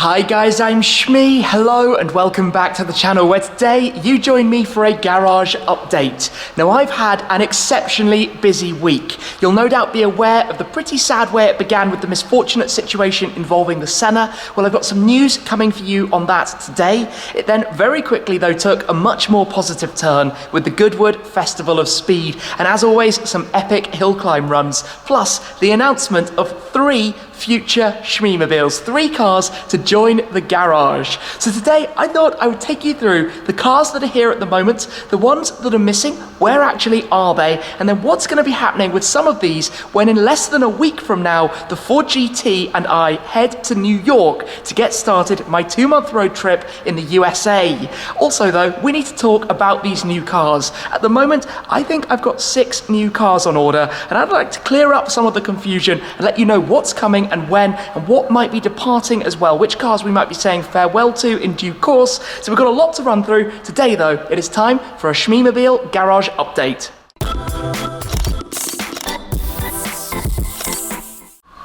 Hi guys, I'm Shmee. Hello and welcome back to the channel where today you join me for a garage update. Now I've had an exceptionally busy week. You'll no doubt be aware of the pretty sad way it began with the misfortunate situation involving the Senna. Well, I've got some news coming for you on that today. It then very quickly though took a much more positive turn with the Goodwood Festival of Speed, and as always some epic hill climb runs, plus the announcement of 3 future Shmeemobiles, 3 cars to join the garage. So today I thought I would take you through the cars that are here at the moment, the ones that are missing, where actually are they, and then what's going to be happening with some of these when in less than a week from now the Ford GT and I head to New York to get started my 2-month road trip in the USA. Also though, we need to talk about these new cars. At the moment I think I've got 6 new cars on order, and I'd like to clear up some of the confusion and let you know what's coming and when, and what might be departing as well, which cars we might be saying farewell to in due course. So we've got a lot to run through. Today though, it is time for a Shmeemobile garage update.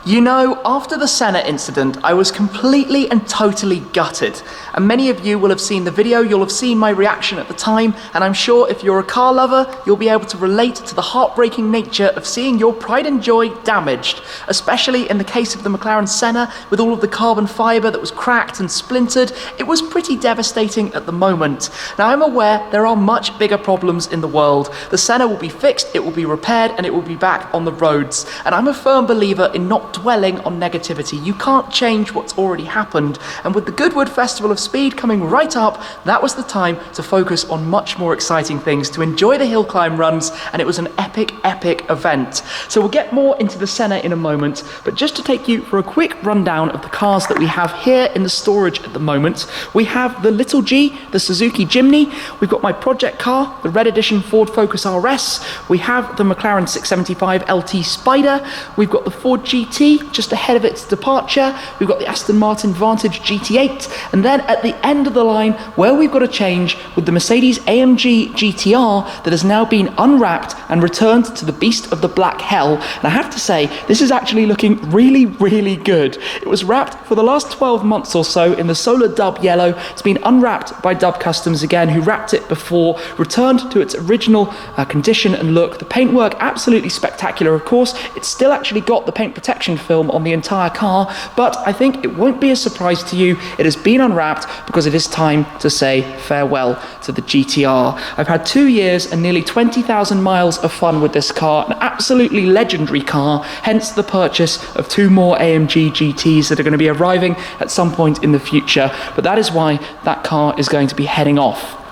You know, after the Senna incident, I was completely and totally gutted. And many of you will have seen the video, you'll have seen my reaction at the time, and I'm sure if you're a car lover, you'll be able to relate to the heartbreaking nature of seeing your pride and joy damaged, especially in the case of the McLaren Senna, with all of the carbon fibre that was cracked and splintered. It was pretty devastating at the moment. Now I'm aware there are much bigger problems in the world. The Senna will be fixed, it will be repaired, and it will be back on the roads. And I'm a firm believer in not dwelling on negativity. You can't change what's already happened, and with the Goodwood Festival of Speed coming right up, that was the time to focus on much more exciting things, to enjoy the hill climb runs, and it was an epic event. So we'll get more into the Senna in a moment, but just to take you for a quick rundown of the cars that we have here in the storage at the moment, we have the Little G, the Suzuki Jimny, we've got my project car, the Red Edition Ford Focus RS, we have the McLaren 675 LT Spider, we've got the Ford GT just ahead of its departure, we've got the Aston Martin Vantage GT8, and then at the end of the line where we've got a change with the Mercedes AMG GT R that has now been unwrapped and returned to the beast of the black hell. And I have to say, this is actually looking really good. It was wrapped for the last 12 months or so in the Solar Dub Yellow. It's been unwrapped by Dub Customs again, who wrapped it before, returned to its original condition and look. The paintwork absolutely spectacular, of course. It's still actually got the paint protection film on the entire car, but I think it won't be a surprise to you. It has been unwrapped because it is time to say farewell to the GTR. I've had 2 years and nearly 20,000 miles of fun with this car, an absolutely legendary car, hence the purchase of 2 more AMG GTs that are going to be arriving at some point in the future, but that is why that car is going to be heading off.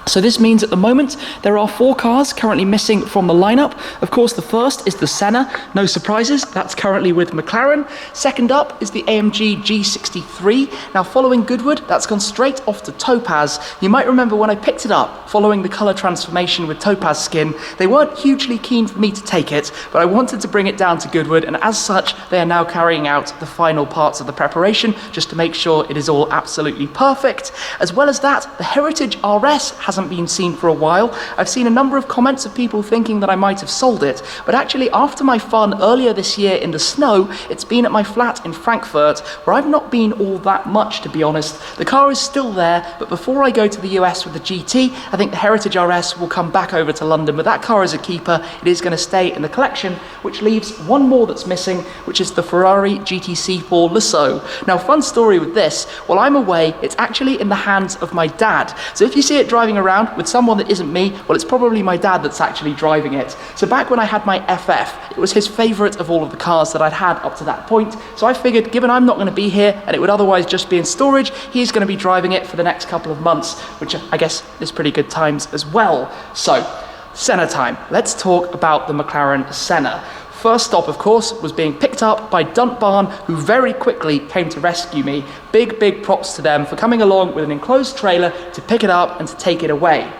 So this means at the moment there are 4 cars currently missing from the lineup. Of course, the first is the Senna, no surprises, that's currently with McLaren. Second up is the AMG G63. Now following Goodwood, that's gone straight off to Topaz. You might remember when I picked it up following the colour transformation with Topaz skin, they weren't hugely keen for me to take it, but I wanted to bring it down to Goodwood, and as such they are now carrying out the final parts of the preparation just to make sure it is all absolutely perfect. As well as that, the Heritage RS hasn't been seen for a while. I've seen a number of comments of people thinking that I might have sold it, but actually after my fun earlier this year in the snow, it's been at my flat in Frankfurt, where I've not been all that much, to be honest. The car is still there, but before I go to the US with the GT, I think the Heritage RS will come back over to London, but that car is a keeper. It is going to stay in the collection, which leaves one more that's missing, which is the Ferrari GTC4Lusso. Now, fun story with this, while I'm away, it's actually in the hands of my dad. So if you see it driving around with someone that isn't me, well, it's probably my dad that's actually driving it. So back when I had my FF, it was his favourite of all of the cars that I'd had up to that point. So I figured, given I'm not going to be here and it would otherwise just be in storage, he's going to be driving it for the next couple of months, which I guess is pretty good times as well. So, Senna time. Let's talk about the McLaren Senna. First stop, of course, was being picked up by Dunt Barn, who very quickly came to rescue me. Big props to them for coming along with an enclosed trailer to pick it up and to take it away.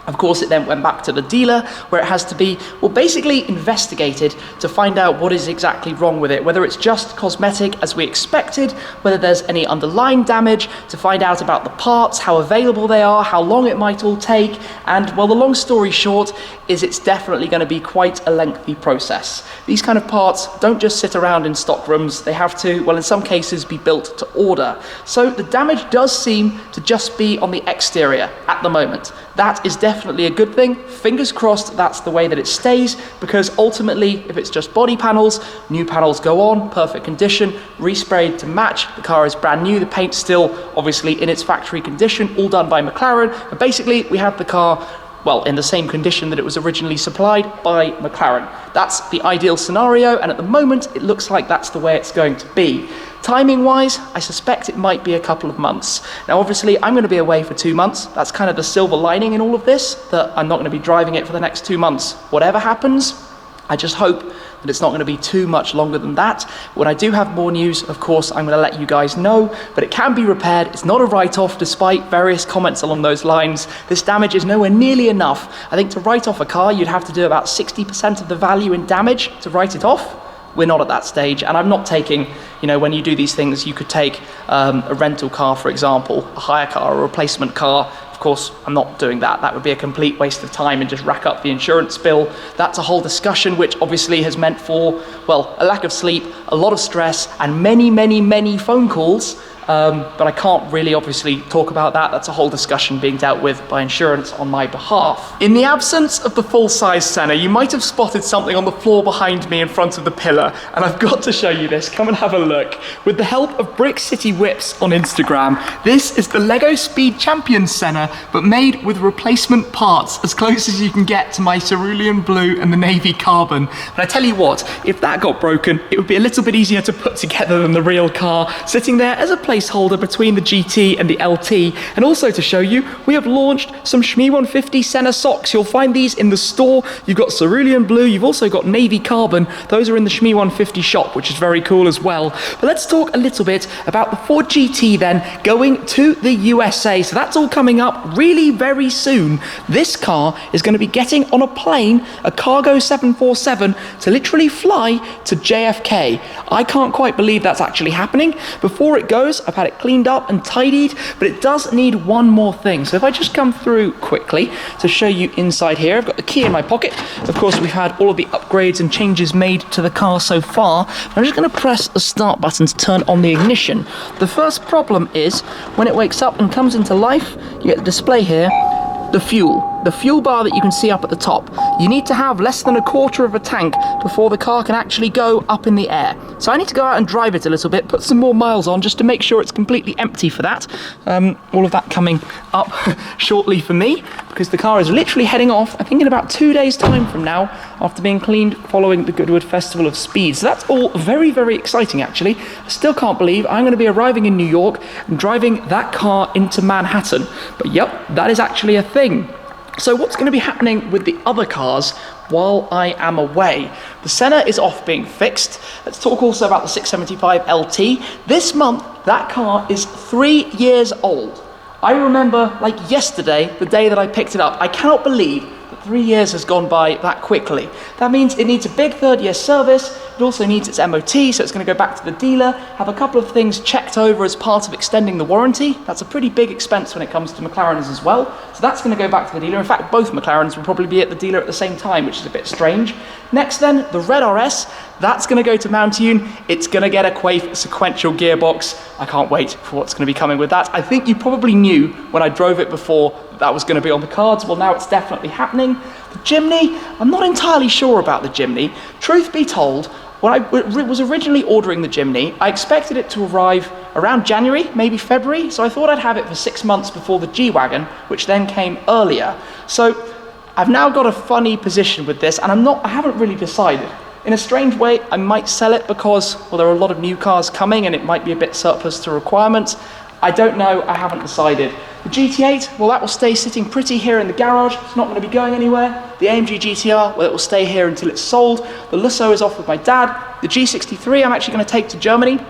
Of course, it then went back to the dealer where it has to be, well, basically investigated to find out what is exactly wrong with it, whether it's just cosmetic as we expected, whether there's any underlying damage, to find out about the parts, how available they are, how long it might all take. And well, the long story short is it's definitely going to be quite a lengthy process. These kind of parts don't just sit around in stock rooms. They have to, well, in some cases, be built to order. So the damage does seem to just be on the exterior at the moment. That is definitely a good thing. Fingers crossed that's the way that it stays, because ultimately, if it's just body panels, new panels go on, perfect condition, resprayed to match. The car is brand new, the paint's still obviously in its factory condition, all done by McLaren. And basically, we have the car, well, in the same condition that it was originally supplied by McLaren. That's the ideal scenario, and at the moment, it looks like that's the way it's going to be. Timing-wise, I suspect it might be a couple of months. Now, obviously, I'm going to be away for 2 months. That's kind of the silver lining in all of this, that I'm not going to be driving it for the next 2 months. Whatever happens, I just hope that it's not going to be too much longer than that. When I do have more news, of course, I'm going to let you guys know, but it can be repaired. It's not a write-off, despite various comments along those lines. This damage is nowhere nearly enough. I think to write off a car, you'd have to do about 60% of the value in damage to write it off. We're not at that stage, and I'm not taking, you know, when you do these things, you could take a rental car, for example, a hire car, or a replacement car. Of course, I'm not doing that. That would be a complete waste of time and just rack up the insurance bill. That's a whole discussion, which obviously has meant for, well, a lack of sleep, a lot of stress, and many, many, many phone calls. But I can't really obviously talk about that. That's a whole discussion being dealt with by insurance on my behalf. In the absence of the full-size Senna, you might have spotted something on the floor behind me in front of the pillar, and I've got to show you this. Come and have a look. With the help of Brick City Whips on Instagram, this is the Lego Speed Champion Senna, but made with replacement parts, as close as you can get to my cerulean blue and the navy carbon. And I tell you what, if that got broken, it would be a little bit easier to put together than the real car, sitting there as a placeholder between the GT and the LT. And also to show you, we have launched some Shmee 150 Senna socks. You'll find these in the store. You've got cerulean blue, you've also got navy carbon. Those are in the Shmee 150 shop, which is very cool as well. But let's talk a little bit about the Ford GT then going to the USA. So that's all coming up really very soon. This car is going to be getting on a plane, a cargo 747, to literally fly to JFK. I can't quite believe that's actually happening. Before it goes, I've had it cleaned up and tidied, but it does need one more thing. So if I just come through quickly to show you inside here, I've got the key in my pocket. Of course, we've had all of the upgrades and changes made to the car so far. I'm just going to press the start button to turn on the ignition. The first problem is when it wakes up and comes into life, you get the display here, the fuel bar that you can see up at the top. You need to have less than a quarter of a tank before the car can actually go up in the air. So I need to go out and drive it a little bit, put some more miles on just to make sure it's completely empty for that. All of that coming up shortly for me, because the car is literally heading off, I think in about 2 days time from now, after being cleaned following the Goodwood Festival of Speed. So that's all very, very exciting actually. I still can't believe I'm going to be arriving in New York and driving that car into Manhattan. But yep, that is actually a thing. So what's going to be happening with the other cars while I am away? The Senna is off being fixed. Let's talk also about the 675 LT. This month, that car is 3 years old. I remember like yesterday, the day that I picked it up. I cannot believe that 3 years has gone by that quickly. That means it needs a big third-year service. It also needs its MOT, so it's going to go back to the dealer, have a couple of things checked over as part of extending the warranty. That's a pretty big expense when it comes to McLarens as well. So that's going to go back to the dealer. In fact, both McLarens will probably be at the dealer at the same time, which is a bit strange. Next then, the Red RS. That's going to go to Mountune. It's going to get a Quaife sequential gearbox. I can't wait for what's going to be coming with that. I think you probably knew when I drove it before that was going to be on the cards. Well, now it's definitely happening. The Jimny, I'm not entirely sure about the Jimny. Truth be told, when I was originally ordering the Jimny, I expected it to arrive around January, maybe February, so I thought I'd have it for 6 months before the G-Wagon, which then came earlier. So I've now got a funny position with this, and I haven't really decided. In a strange way, I might sell it because, well, there are a lot of new cars coming and it might be a bit surplus to requirements. I don't know, I haven't decided. The GT8, well, that will stay sitting pretty here in the garage. It's not going to be going anywhere. The AMG GT R, well, it will stay here until it's sold. The Lusso is off with my dad. The G63 I'm actually going to take to Germany.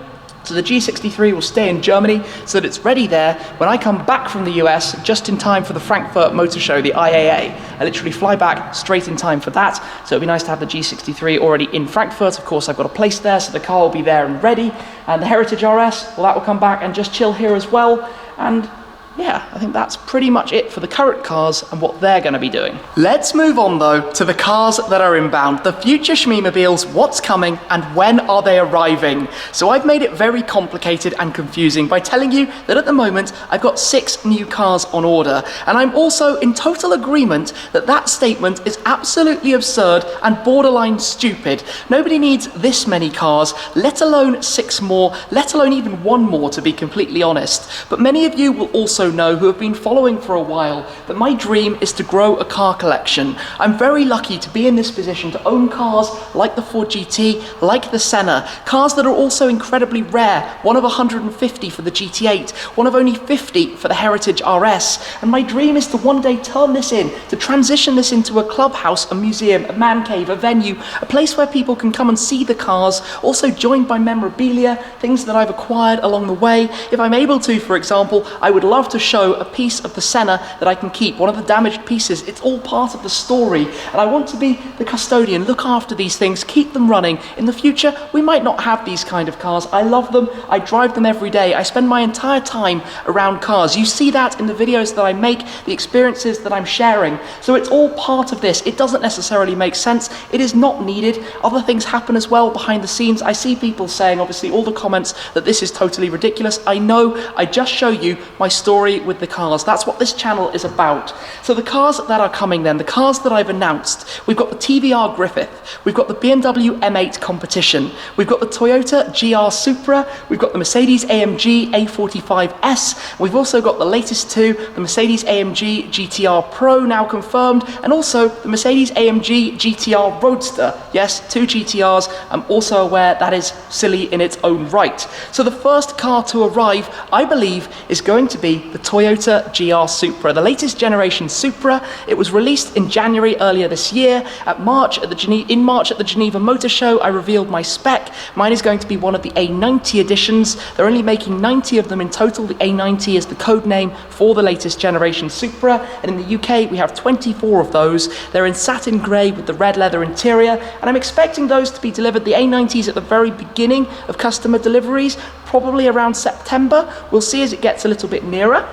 So the G63 will stay in Germany so that it's ready there when I come back from the US just in time for the Frankfurt Motor Show, the IAA. I literally fly back straight in time for that. So it'd be nice to have the G63 already in Frankfurt. Of course, I've got a place there, so the car will be there and ready. And the Heritage RS, well, that will come back and just chill here as well. And yeah, I think that's pretty much it for the current cars and what they're going to be doing. Let's move on though to the cars that are inbound, the future Shmeemobiles, what's coming and when are they arriving. So I've made it very complicated and confusing by telling you that at the moment I've got 6 new cars on order, and I'm also in total agreement that that statement is absolutely absurd and borderline stupid. Nobody needs this many cars, let alone 6 more, let alone even 1 more, to be completely honest. But many of you will also know, who have been following for a while, that my dream is to grow a car collection. I'm very lucky to be in this position to own cars like the Ford GT, like the Senna, cars that are also incredibly rare, one of 150 for the GT8, one of only 50 for the Heritage RS, and my dream is to one day turn this in, to transition this into a clubhouse, a museum, a man cave, a venue, a place where people can come and see the cars, also joined by memorabilia, things that I've acquired along the way. If I'm able to, for example, I would love to show a piece of the Senna that I can keep, one of the damaged pieces. It's all part of the story, and I want to be the custodian, look after these things, keep them running. In the future, we might not have these kind of cars. I love them, I drive them every day, I spend my entire time around cars. You see that in the videos that I make, the experiences that I'm sharing. So it's all part of this. It doesn't necessarily make sense, it is not needed. Other things happen as well behind the scenes. I see people saying, obviously, all the comments that this is totally ridiculous. I know, I just show you my story with the cars. That's what this channel is about. So the cars that are coming then, the cars that I've announced, we've got the TVR Griffith, we've got the BMW M8 Competition, we've got the Toyota GR Supra, we've got the Mercedes AMG A45 S, we've also got the latest 2, the Mercedes AMG GT R Pro now confirmed, and also the Mercedes AMG GT R Roadster. Yes, 2 GTRs. I'm also aware that is silly in its own right. So the first car to arrive, I believe, is going to be the Toyota GR Supra, the latest generation Supra. It was released in January earlier this year. In March at the Geneva Motor Show, I revealed my spec. Mine is going to be one of the A90 editions. They're only making 90 of them in total. The A90 is the code name for the latest generation Supra, and in the UK we have 24 of those. They're in satin grey with the red leather interior, and I'm expecting those to be delivered, the A90s, at the very beginning of customer deliveries, probably around September. We'll see as it gets a little bit nearer.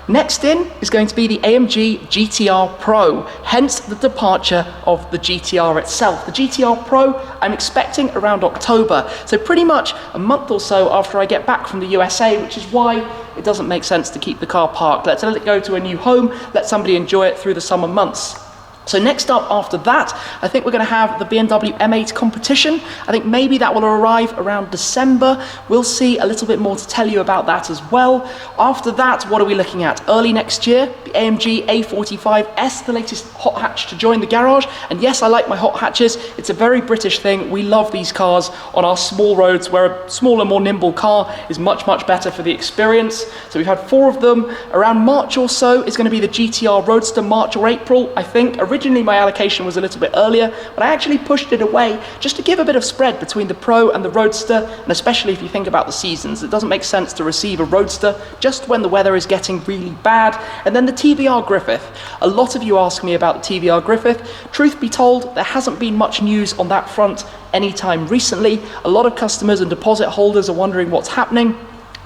Next in is going to be the AMG GT R Pro, hence the departure of the GTR itself. The GTR Pro, I'm expecting around October, so pretty much a month or so after I get back from the USA, which is why it doesn't make sense to keep the car parked. Let's let it go to a new home, let somebody enjoy it through the summer months. So next up after that, I think we're going to have the BMW M8 Competition. I think maybe that will arrive around December. We'll see, a little bit more to tell you about that as well. After that, what are we looking at? Early next year, the AMG A45 S, the latest hot hatch to join the garage. And yes, I like my hot hatches. It's a very British thing. We love these cars on our small roads, where a smaller, more nimble car is much, much better for the experience. So we've had 4 of them. Around March or so is going to be the GTR Roadster, March or April, I think. Originally my allocation was a little bit earlier, but I actually pushed it away just to give a bit of spread between the Pro and the Roadster, and especially if you think about the seasons. It doesn't make sense to receive a Roadster just when the weather is getting really bad. And then the TVR Griffith. A lot of you ask me about the TVR Griffith. Truth be told, there hasn't been much news on that front anytime recently. A lot of customers and deposit holders are wondering what's happening.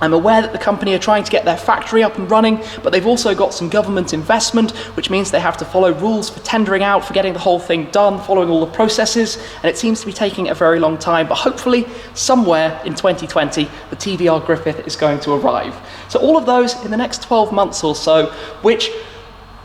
I'm aware that the company are trying to get their factory up and running, but they've also got some government investment, which means they have to follow rules for tendering out, for getting the whole thing done, following all the processes, and it seems to be taking a very long time. But hopefully, somewhere in 2020, the TVR Griffith is going to arrive. So all of those in the next 12 months or so, which,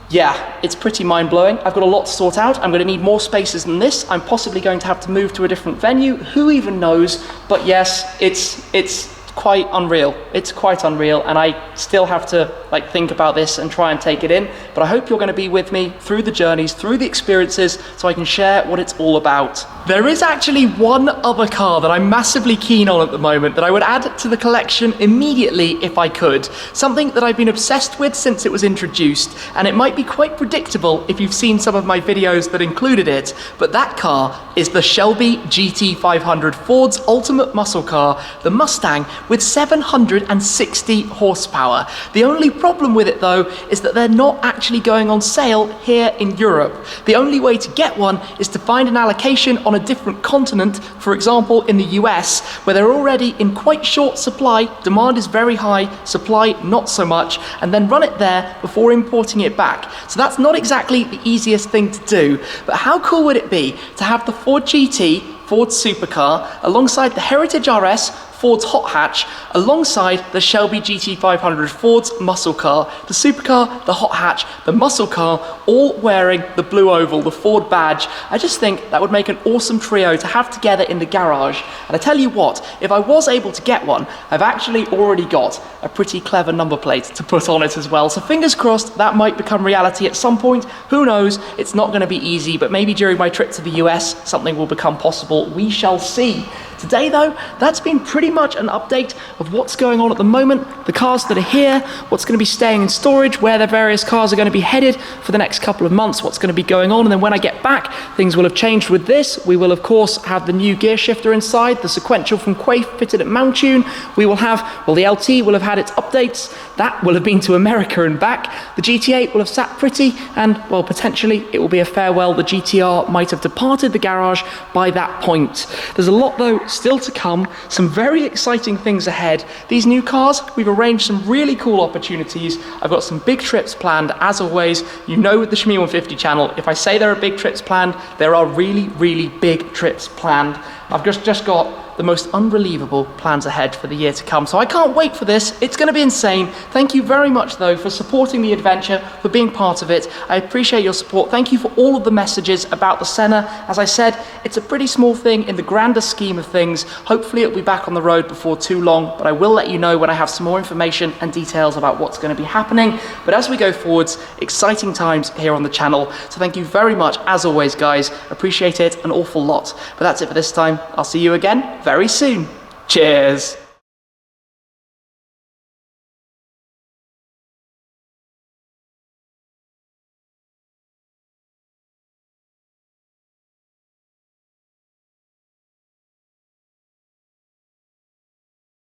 yeah, it's pretty mind-blowing. I've got a lot to sort out. I'm going to need more spaces than this. I'm possibly going to have to move to a different venue. Who even knows? But yes, it's quite unreal. It's quite unreal, and I still have to think about this and try and take it in. But I hope you're going to be with me through the journeys, through the experiences, so I can share what it's all about. There is actually one other car that I'm massively keen on at the moment that I would add to the collection immediately if I could. Something that I've been obsessed with since it was introduced, and it might be quite predictable if you've seen some of my videos that included it, but that car is the Shelby GT500, Ford's ultimate muscle car, the Mustang, with 760 horsepower. The only problem with it though is that they're not actually going on sale here in Europe. The only way to get one is to find an allocation on a different continent, for example in the US, where they're already in quite short supply, demand is very high, supply not so much, and then run it there before importing it back. So that's not exactly the easiest thing to do, but how cool would it be to have the Ford GT, Ford's supercar, alongside the Heritage RS, Ford's hot hatch, alongside the Shelby GT500, Ford's muscle car, the supercar, the hot hatch, the muscle car, all wearing the blue oval, the Ford badge. I just think that would make an awesome trio to have together in the garage. And I tell you what, if I was able to get one, I've actually already got a pretty clever number plate to put on it as well. So fingers crossed that might become reality at some point. Who knows? It's not going to be easy, but maybe during my trip to the US, something will become possible. We shall see. Today though, that's been pretty much an update of what's going on at the moment, the cars that are here, what's going to be staying in storage, where the various cars are going to be headed for the next couple of months, what's going to be going on, and then when I get back, things will have changed with this. We will of course have the new gear shifter inside, the sequential from Quaife fitted at Mountune. We will have, well, the LT will have had its updates, that will have been to America and back. The GT8 will have sat pretty, and well, potentially it will be a farewell. The GTR might have departed the garage by that point. There's a lot though still to come, some very exciting things ahead. These new cars, we've arranged some really cool opportunities. I've got some big trips planned, as always. You know with the Shmee150 channel, if I say there are big trips planned, there are really, really big trips planned. I've just got the most unbelievable plans ahead for the year to come. So I can't wait for this. It's going to be insane. Thank you very much though for supporting the adventure, for being part of it. I appreciate your support. Thank you for all of the messages about the Senna. As I said, it's a pretty small thing in the grander scheme of things. Hopefully it'll be back on the road before too long, but I will let you know when I have some more information and details about what's going to be happening. But as we go forwards, exciting times here on the channel. So thank you very much, as always, guys. Appreciate it an awful lot. But that's it for this time. I'll see you again very soon. Cheers.